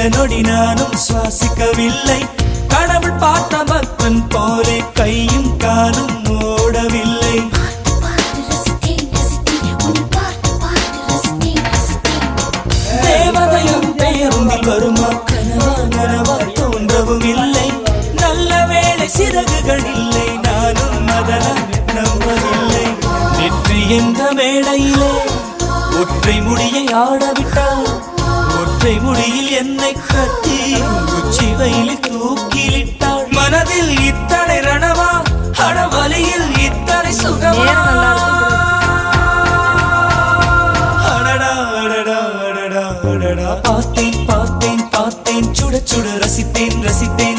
சில நொடி நானும் சுவாசிக்கவில்லை. கடவுள் பார்த்த பக்தன் போலே கையும் காலும் ஓடவில்லை. தேவதையும் பேருந்தில் வருமா கனவா கனவா தோன்றவும் இல்லை. நல்ல வேளை சிறகுகள் இல்லை, நானும் அதனால் நம்பவில்லை. நெற்றி என்ற மேடையிலே ஒற்றை முடியை ஆடவிட்டால், ஒற்றை முடியில் என்னை கட்டி உச்சி வயலில் தூக்கிலிட்டாள். மனதில் இத்தனை ரணமா, அடவலியில் இத்தனை சுகமா. பார்த்தேன் பார்த்தேன் பார்த்தேன், சுட சுட ரசித்தேன் ரசித்தேன்.